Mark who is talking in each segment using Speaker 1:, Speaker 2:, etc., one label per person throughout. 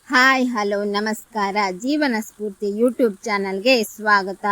Speaker 1: Hi hello ನಮಸ್ಕಾರ. ಜೀವನ ಸ್ಫೂರ್ತಿ YouTube ಚಾನಲ್ಗೆ ಸ್ವಾಗತ.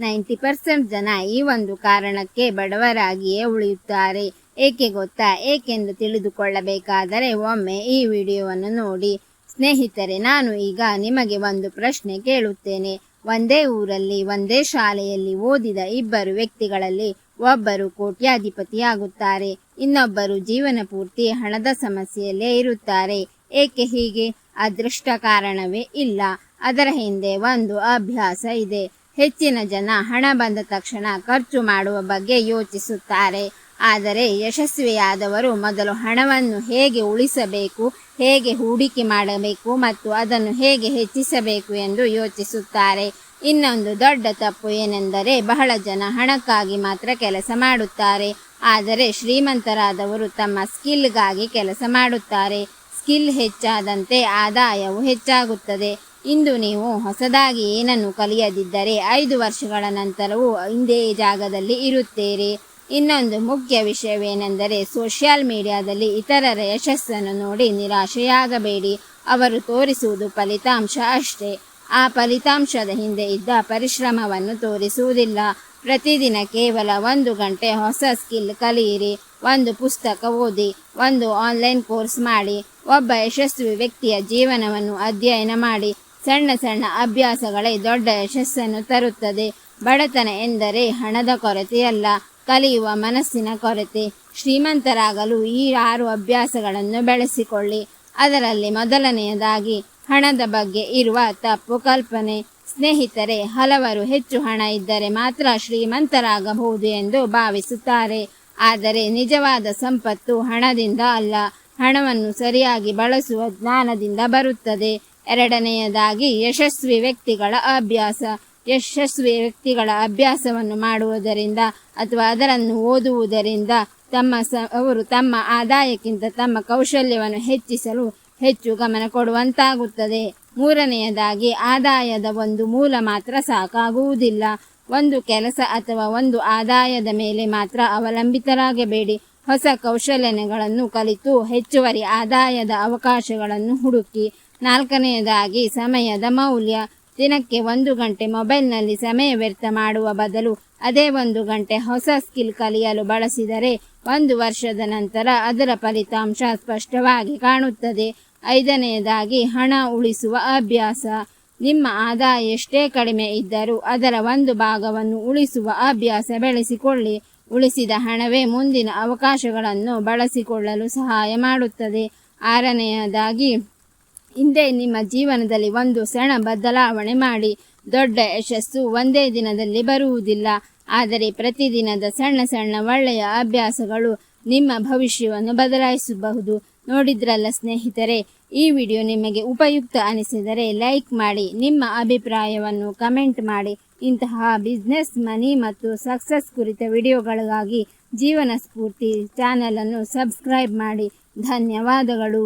Speaker 1: 90% ಜನ ಈ ಒಂದು ಕಾರಣಕ್ಕೆ ಬಡವರಾಗಿಯೇ ಉಳಿಯುತ್ತಾರೆ. ಏಕೆ ಗೊತ್ತಾ? ಏಕೆಂದು ತಿಳಿದುಕೊಳ್ಳಬೇಕಾದರೆ ಒಮ್ಮೆ ಈ ವಿಡಿಯೋವನ್ನು ನೋಡಿ. ಸ್ನೇಹಿತರೆ, ನಾನು ಈಗ ನಿಮಗೆ ಒಂದು ಪ್ರಶ್ನೆ ಕೇಳುತ್ತೇನೆ. ಒಂದೇ ಊರಲ್ಲಿ ಒಂದೇ ಶಾಲೆಯಲ್ಲಿ ಓದಿದ ಇಬ್ಬರು ವ್ಯಕ್ತಿಗಳಲ್ಲಿ ಒಬ್ಬರು ಕೋಟ್ಯಾಧಿಪತಿಯಾಗುತ್ತಾರೆ, ಇನ್ನೊಬ್ಬರು ಜೀವನ ಪೂರ್ತಿ ಹಣದ ಸಮಸ್ಯೆಯಲ್ಲೇ ಇರುತ್ತಾರೆ. ಏಕೆ ಹೀಗೆ? ಅದೃಷ್ಟ ಕಾರಣವೇ ಇಲ್ಲ. ಅದರ ಹಿಂದೆ ಒಂದು ಅಭ್ಯಾಸ ಇದೆ. ಹೆಚ್ಚಿನ ಜನ ಹಣ ಬಂದ ತಕ್ಷಣ ಖರ್ಚು ಮಾಡುವ ಬಗ್ಗೆ ಯೋಚಿಸುತ್ತಾರೆ. ಆದರೆ ಯಶಸ್ವಿಯಾದವರು ಮೊದಲು ಹಣವನ್ನು ಹೇಗೆ ಉಳಿಸಬೇಕು, ಹೇಗೆ ಹೂಡಿಕೆ ಮಾಡಬೇಕು ಮತ್ತು ಅದನ್ನು ಹೇಗೆ ಹೆಚ್ಚಿಸಬೇಕು ಎಂದು ಯೋಚಿಸುತ್ತಾರೆ. ಇನ್ನೊಂದು ದೊಡ್ಡ ತಪ್ಪು ಏನೆಂದರೆ, ಬಹಳ ಜನ ಹಣಕ್ಕಾಗಿ ಮಾತ್ರ ಕೆಲಸ ಮಾಡುತ್ತಾರೆ. ಆದರೆ ಶ್ರೀಮಂತರಾದವರು ತಮ್ಮ ಸ್ಕಿಲ್ಗಾಗಿ ಕೆಲಸ ಮಾಡುತ್ತಾರೆ. ಸ್ಕಿಲ್ ಹೆಚ್ಚಾದಂತೆ ಆದಾಯವು ಹೆಚ್ಚಾಗುತ್ತದೆ. ಇಂದು ನೀವು ಹೊಸದಾಗಿ ಏನನ್ನು ಕಲಿಯದಿದ್ದರೆ 5 ವರ್ಷಗಳ ನಂತರವೂ ಇಂದೇ ಜಾಗದಲ್ಲಿ ಇರುತ್ತೀರಿ. ಇನ್ನೊಂದು ಮುಖ್ಯ ವಿಷಯವೇನೆಂದರೆ, ಸೋಷಿಯಲ್ ಮೀಡಿಯಾದಲ್ಲಿ ಇತರರ ಯಶಸ್ಸನ್ನು ನೋಡಿ ನಿರಾಶೆಯಾಗಬೇಡಿ. ಅವರು ತೋರಿಸುವುದು ಫಲಿತಾಂಶ ಅಷ್ಟೇ. ಆ ಫಲಿತಾಂಶದ ಹಿಂದೆ ಇದ್ದ ಪರಿಶ್ರಮವನ್ನು ತೋರಿಸುವುದಿಲ್ಲ. ಪ್ರತಿದಿನ ಕೇವಲ 1 ಗಂಟೆ ಹೊಸ ಸ್ಕಿಲ್ ಕಲಿಯಿರಿ, ಒಂದು ಪುಸ್ತಕ ಓದಿ, ಒಂದು ಆನ್ಲೈನ್ ಕೋರ್ಸ್ ಮಾಡಿ, ಒಬ್ಬ ಯಶಸ್ವಿ ವ್ಯಕ್ತಿಯ ಜೀವನವನ್ನು ಅಧ್ಯಯನ ಮಾಡಿ. ಸಣ್ಣ ಸಣ್ಣ ಅಭ್ಯಾಸಗಳೇ ದೊಡ್ಡ ಯಶಸ್ಸನ್ನು ತರುತ್ತದೆ. ಬಡತನ ಎಂದರೆ ಹಣದ ಕೊರತೆಯಲ್ಲ, ಕಲಿಯುವ ಮನಸ್ಸಿನ ಕೊರತೆ. ಶ್ರೀಮಂತರಾಗಲು ಈ 6 ಅಭ್ಯಾಸಗಳನ್ನು ಬೆಳೆಸಿಕೊಳ್ಳಿ. ಅದರಲ್ಲಿ ಮೊದಲನೆಯದಾಗಿ ಹಣದ ಬಗ್ಗೆ ಇರುವ ತಪ್ಪು ಕಲ್ಪನೆ. ಸ್ನೇಹಿತರೆ, ಹಲವರು ಹೆಚ್ಚು ಹಣ ಇದ್ದರೆ ಮಾತ್ರ ಶ್ರೀಮಂತರಾಗಬಹುದು ಎಂದು ಭಾವಿಸುತ್ತಾರೆ. ಆದರೆ ನಿಜವಾದ ಸಂಪತ್ತು ಹಣದಿಂದ ಅಲ್ಲ, ಹಣವನ್ನು ಸರಿಯಾಗಿ ಬಳಸುವ ಜ್ಞಾನದಿಂದ ಬರುತ್ತದೆ. ಎರಡನೆಯದಾಗಿ ಯಶಸ್ವಿ ವ್ಯಕ್ತಿಗಳ ಅಭ್ಯಾಸ. ಯಶಸ್ವಿ ವ್ಯಕ್ತಿಗಳ ಅಭ್ಯಾಸವನ್ನು ಮಾಡುವುದರಿಂದ ಅಥವಾ ಅದನ್ನು ಓದುವುದರಿಂದ ಅವರು ತಮ್ಮ ಆದಾಯಕ್ಕಿಂತ ತಮ್ಮ ಕೌಶಲ್ಯವನ್ನು ಹೆಚ್ಚಿಸಲು ಹೆಚ್ಚು ಗಮನ ಕೊಡುವಂತಾಗುತ್ತದೆ. ಮೂರನೆಯದಾಗಿ, ಆದಾಯದ ಒಂದು ಮೂಲ ಮಾತ್ರ ಸಾಕಾಗುವುದಿಲ್ಲ. ಒಂದು ಕೆಲಸ ಅಥವಾ ಒಂದು ಆದಾಯದ ಮೇಲೆ ಮಾತ್ರ ಅವಲಂಬಿತರಾಗಬೇಡಿ. ಹೊಸ ಕೌಶಲ್ಯಗಳನ್ನು ಕಲಿತು ಹೆಚ್ಚುವರಿ ಆದಾಯದ ಅವಕಾಶಗಳನ್ನು ಹುಡುಕಿ. ನಾಲ್ಕನೆಯದಾಗಿ, ಸಮಯದ ಮೌಲ್ಯ. ದಿನಕ್ಕೆ 1 ಗಂಟೆ ಮೊಬೈಲ್ನಲ್ಲಿ ಸಮಯ ವ್ಯರ್ಥ ಮಾಡುವ ಬದಲು ಅದೇ 1 ಗಂಟೆ ಹೊಸ ಸ್ಕಿಲ್ ಕಲಿಯಲು ಬಳಸಿದರೆ 1 ವರ್ಷದ ನಂತರ ಅದರ ಫಲಿತಾಂಶ ಸ್ಪಷ್ಟವಾಗಿ ಕಾಣುತ್ತದೆ. ಐದನೆಯದಾಗಿ, ಹಣ ಉಳಿಸುವ ಅಭ್ಯಾಸ. ನಿಮ್ಮ ಆದಾಯ ಎಷ್ಟೇ ಕಡಿಮೆ ಇದ್ದರೂ ಅದರ 1 ಭಾಗವನ್ನು ಉಳಿಸುವ ಅಭ್ಯಾಸ ಬೆಳೆಸಿಕೊಳ್ಳಿ. ಉಳಿಸಿದ ಹಣವೇ ಮುಂದಿನ ಅವಕಾಶಗಳನ್ನು ಬಳಸಿಕೊಳ್ಳಲು ಸಹಾಯ ಮಾಡುತ್ತದೆ. ಆರನೆಯದಾಗಿ, ಹಿಂದೆ ನಿಮ್ಮ ಜೀವನದಲ್ಲಿ ಒಂದು ಸಣ್ಣ ಬದಲಾವಣೆ ಮಾಡಿ. ದೊಡ್ಡ ಯಶಸ್ಸು ಒಂದೇ ದಿನದಲ್ಲಿ ಬರುವುದಿಲ್ಲ, ಆದರೆ ಪ್ರತಿದಿನದ ಸಣ್ಣ ಸಣ್ಣ ಒಳ್ಳೆಯ ಅಭ್ಯಾಸಗಳು ನಿಮ್ಮ ಭವಿಷ್ಯವನ್ನು ಬದಲಾಯಿಸಬಹುದು. ನೋಡಿದ್ರಲ್ಲ ಸ್ನೇಹಿತರೆ, ಈ ವಿಡಿಯೋ ನಿಮಗೆ ಉಪಯುಕ್ತ ಅನಿಸಿದರೆ ಲೈಕ್ ಮಾಡಿ, ನಿಮ್ಮ ಅಭಿಪ್ರಾಯವನ್ನು ಕಮೆಂಟ್ ಮಾಡಿ. ಇಂತಹ ಬಿಸ್ನೆಸ್, ಮನಿ ಮತ್ತು ಸಕ್ಸಸ್ ಕುರಿತ ವಿಡಿಯೋಗಳಿಗಾಗಿ ಜೀವನ ಸ್ಫೂರ್ತಿ ಚಾನೆಲ್ ಅನ್ನು ಸಬ್ಸ್ಕ್ರೈಬ್ ಮಾಡಿ. ಧನ್ಯವಾದಗಳು.